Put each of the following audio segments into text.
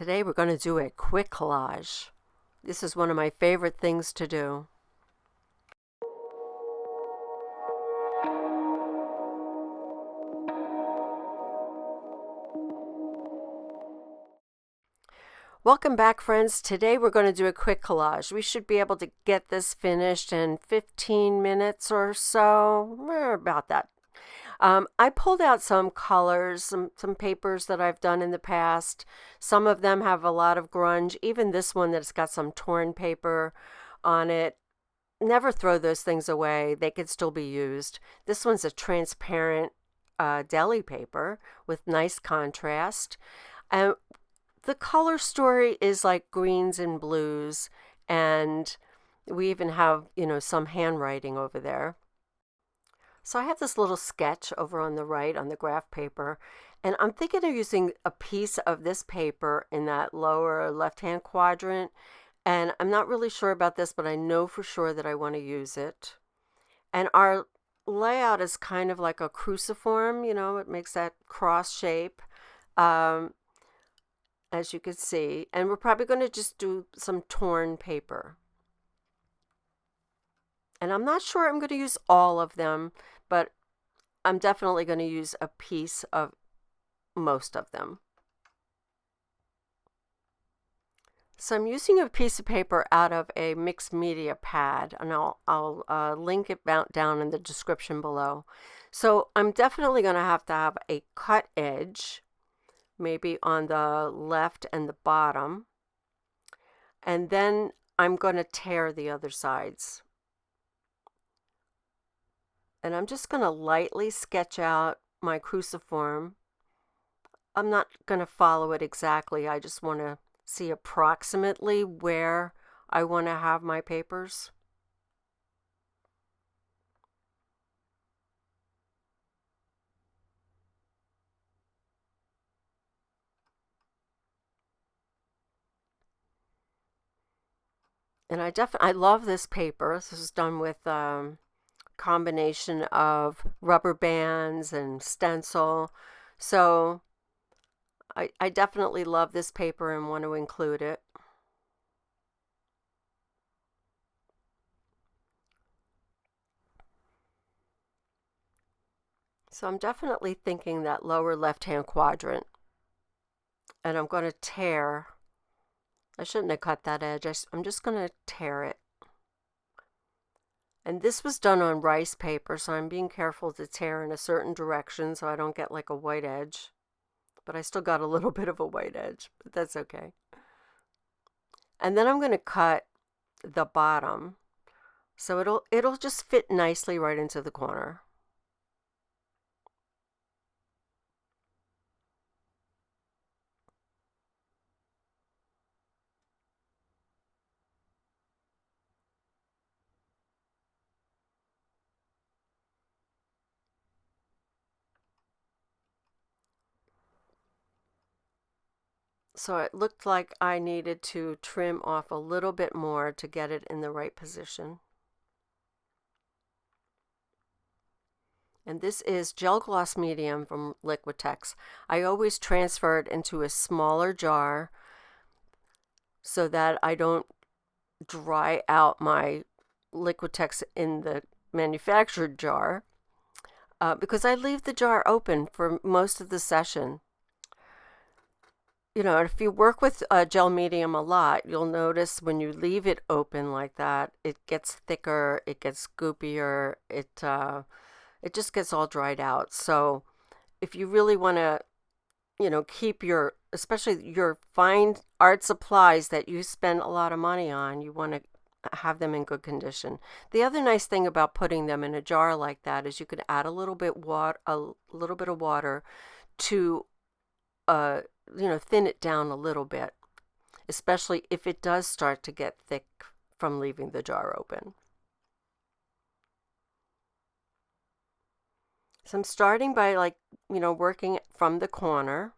Today we're going to do a quick collage. This is one of my favorite things to do. Welcome back, friends. Today we're going to do a quick collage. We should be able to get this finished in 15 minutes or so, about that. I pulled out some colors, some papers that I've done in the past. Some of them have a lot of grunge. Even this one that's got some torn paper on it. Never throw those things away. They could still be used. This one's a transparent deli paper with nice contrast. And the color story is like greens and blues, and we even have, some handwriting over there. So I have this little sketch over on the right on the graph paper, and I'm thinking of using a piece of this paper in that lower left-hand quadrant, and I'm not really sure about this, but I know for sure that I want to use it. And our layout is kind of like a cruciform, it makes that cross shape, as you can see, and we're probably going to just do some torn paper. And I'm not sure I'm going to use all of them, but I'm definitely going to use a piece of most of them. So I'm using a piece of paper out of a mixed media pad, and I'll link it down in the description below. So I'm definitely going to have a cut edge, maybe on the left and the bottom, and then I'm going to tear the other sides. And I'm just going to lightly sketch out my cruciform. I'm not going to follow it exactly. I just want to see approximately where I want to have my papers. And I love this paper. This is done with combination of rubber bands and stencil. So I definitely love this paper and want to include it. So I'm definitely thinking that lower left-hand quadrant. And I'm going to tear. I shouldn't have cut that edge. I'm just going to tear it. And this was done on rice paper, so I'm being careful to tear in a certain direction so I don't get like a white edge. But I still got a little bit of a white edge, but that's okay. And then I'm going to cut the bottom so it'll just fit nicely right into the corner. So it looked like I needed to trim off a little bit more to get it in the right position. And this is gel gloss medium from Liquitex. I always transfer it into a smaller jar so that I don't dry out my Liquitex in the manufactured jar, because I leave the jar open for most of the session. If you work with gel medium a lot, you'll notice when you leave it open like that, it gets thicker, it gets goopier, it just gets all dried out. So if you really want to, keep especially your fine art supplies that you spend a lot of money on, you want to have them in good condition. The other nice thing about putting them in a jar like that is you can add a little bit of water to thin it down a little bit, especially if it does start to get thick from leaving the jar open. So I'm starting by working from the corner,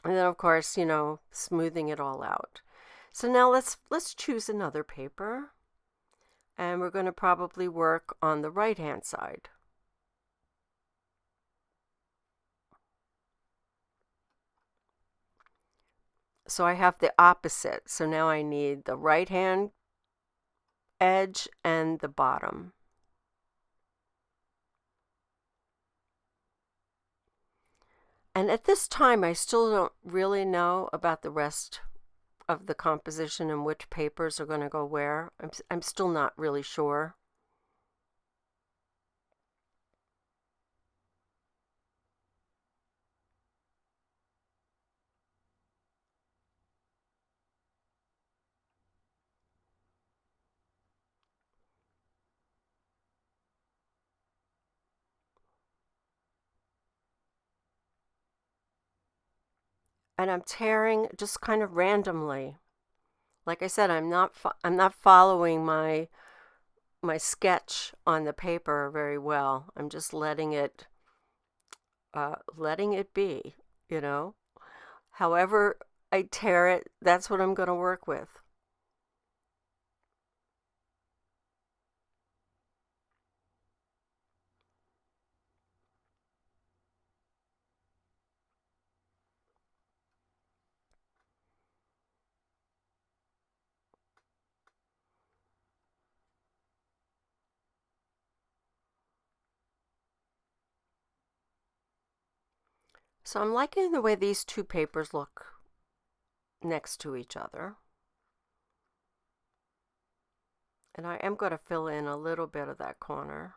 and then of course, smoothing it all out. So now let's choose another paper, and we're going to probably work on the right hand side. So I have the opposite. So now I need the right hand edge and the bottom. And at this time, I still don't really know about the rest of the composition and which papers are going to go where. I'm still not really sure. And I'm tearing just kind of randomly. Like I said, I'm not following my sketch on the paper very well. I'm just letting it be, you know. However I tear it, that's what I'm going to work with. So I'm liking the way these two papers look next to each other. And I am going to fill in a little bit of that corner.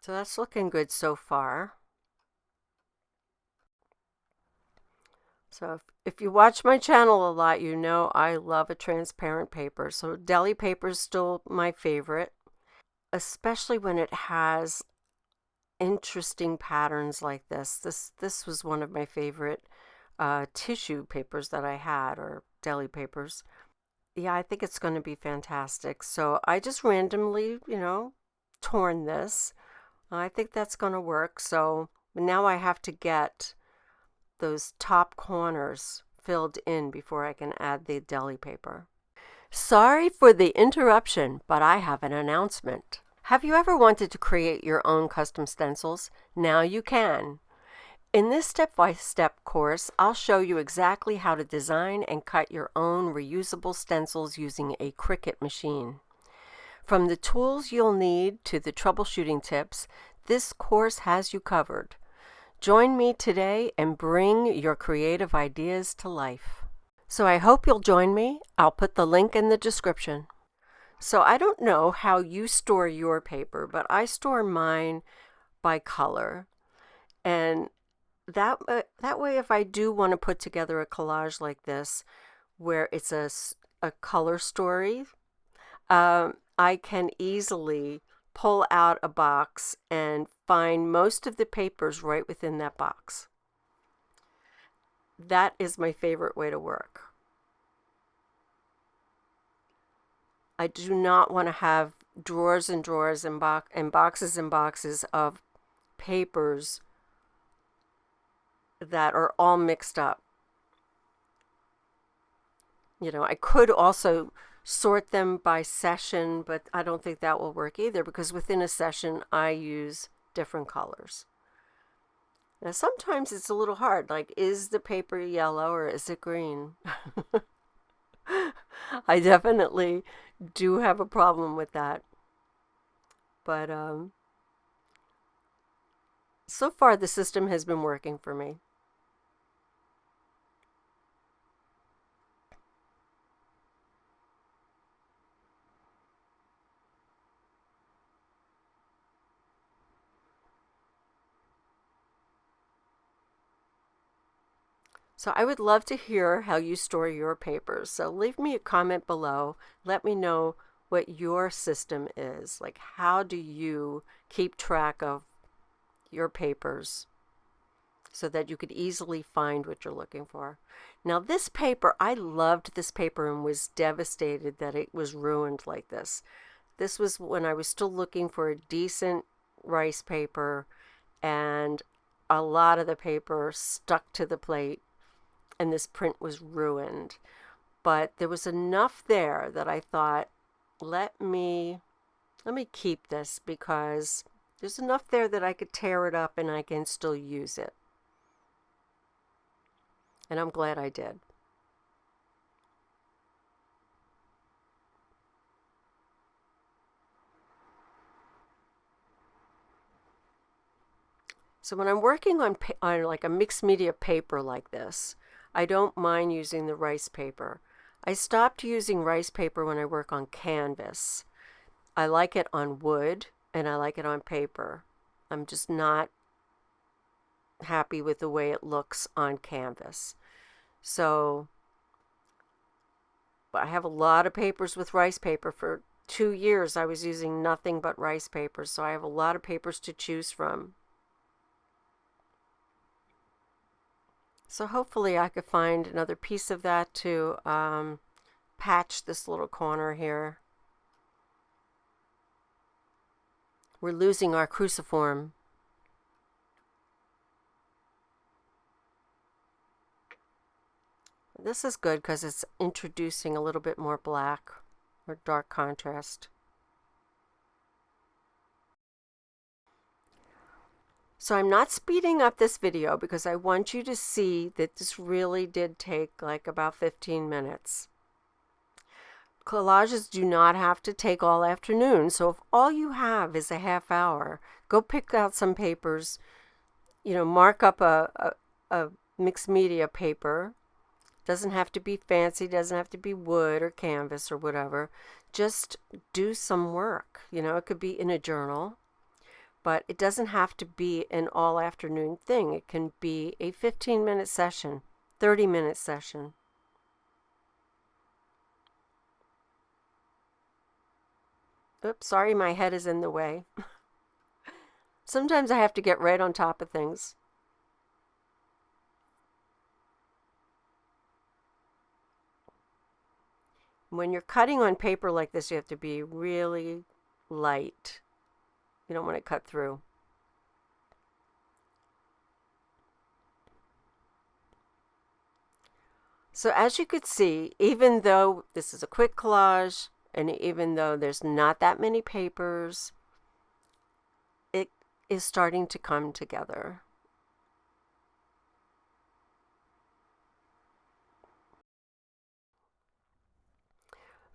So that's looking good so far. So if you watch my channel a lot, you know I love a transparent paper. So deli paper is still my favorite, especially when it has interesting patterns like this. This was one of my favorite tissue papers that I had, or deli papers. Yeah, I think it's going to be fantastic. So I just randomly, torn this. I think that's going to work. So now I have to get those top corners filled in before I can add the deli paper. Sorry for the interruption, but I have an announcement. Have you ever wanted to create your own custom stencils? Now you can. In this step-by-step course, I'll show you exactly how to design and cut your own reusable stencils using a Cricut machine. From the tools you'll need to the troubleshooting tips, this course has you covered. Join me today and bring your creative ideas to life. So I hope you'll join me. I'll put the link in the description. So I don't know how you store your paper, but I store mine by color. And that way, if I do want to put together a collage like this, where it's a color story, I can easily pull out a box and find most of the papers right within that box. That is my favorite way to work. I do not want to have drawers and drawers and boxes and boxes of papers that are all mixed up. I could also sort them by session, but I don't think that will work either, because within a session I use different colors. Now sometimes it's a little hard, like, is the paper yellow or is it green? I definitely do have a problem with that. But so far the system has been working for me. So I would love to hear how you store your papers. So leave me a comment below. Let me know what your system is. Like, how do you keep track of your papers so that you could easily find what you're looking for? Now this paper, I loved this paper and was devastated that it was ruined like this. This was when I was still looking for a decent rice paper, and a lot of the paper stuck to the plate. and this print was ruined. But there was enough there that I thought, let me keep this, because there's enough there that I could tear it up and I can still use it. And I'm glad I did. So when I'm working on like a mixed media paper like this, I don't mind using the rice paper. I stopped using rice paper when I work on canvas. I like it on wood and I like it on paper. I'm just not happy with the way it looks on canvas. So I have a lot of papers with rice paper. For 2 years I was using nothing but rice paper, so I have a lot of papers to choose from. So hopefully I could find another piece of that to patch this little corner here. We're losing our cruciform. This is good because it's introducing a little bit more black or dark contrast. So I'm not speeding up this video because I want you to see that this really did take like about 15 minutes. Collages do not have to take all afternoon, so if all you have is a half hour, go pick out some papers, mark up a mixed media paper. Doesn't have to be fancy, doesn't have to be wood or canvas or whatever. Just do some work. It could be in a journal. But it doesn't have to be an all afternoon thing. It can be a 15-minute session, 30-minute session. Oops, sorry, my head is in the way. Sometimes I have to get right on top of things. When you're cutting on paper like this, you have to be really light. You don't want to cut through. So as you could see, even though this is a quick collage, and even though there's not that many papers, it is starting to come together.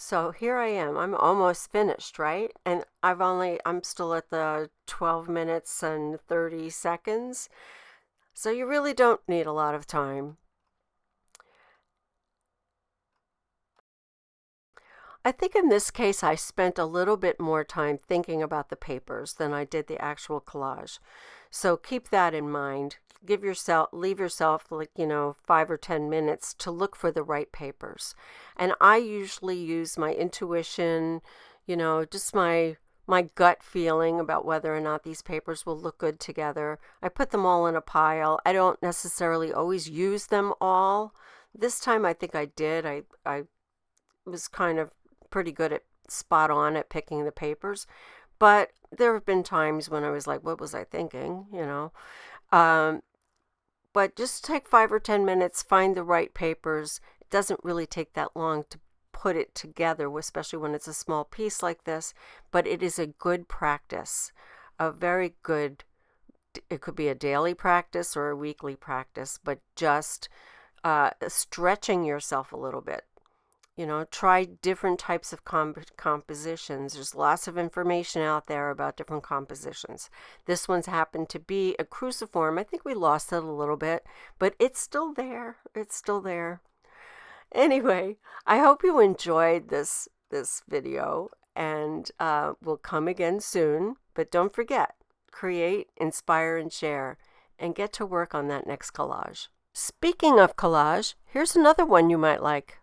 So here I am. I'm almost finished, right? And I'm still at the 12 minutes and 30 seconds. So you really don't need a lot of time. I think in this case I spent a little bit more time thinking about the papers than I did the actual collage. So keep that in mind. Leave yourself like, 5 or 10 minutes to look for the right papers. And I usually use my intuition, just my gut feeling about whether or not these papers will look good together. I put them all in a pile. I don't necessarily always use them all. This time I think I did. I was kind of pretty good at spot on at picking the papers. But there have been times when I was like, what was I thinking, But just take 5 or 10 minutes, find the right papers. It doesn't really take that long to put it together, especially when it's a small piece like this. But it is a good practice, a very good, it could be a daily practice or a weekly practice, but just stretching yourself a little bit. Try different types of compositions. There's lots of information out there about different compositions. This one's happened to be a cruciform. I think we lost it a little bit, but it's still there. It's still there. Anyway, I hope you enjoyed this video, and we'll come again soon. But don't forget, create, inspire, and share, and get to work on that next collage. Speaking of collage, here's another one you might like.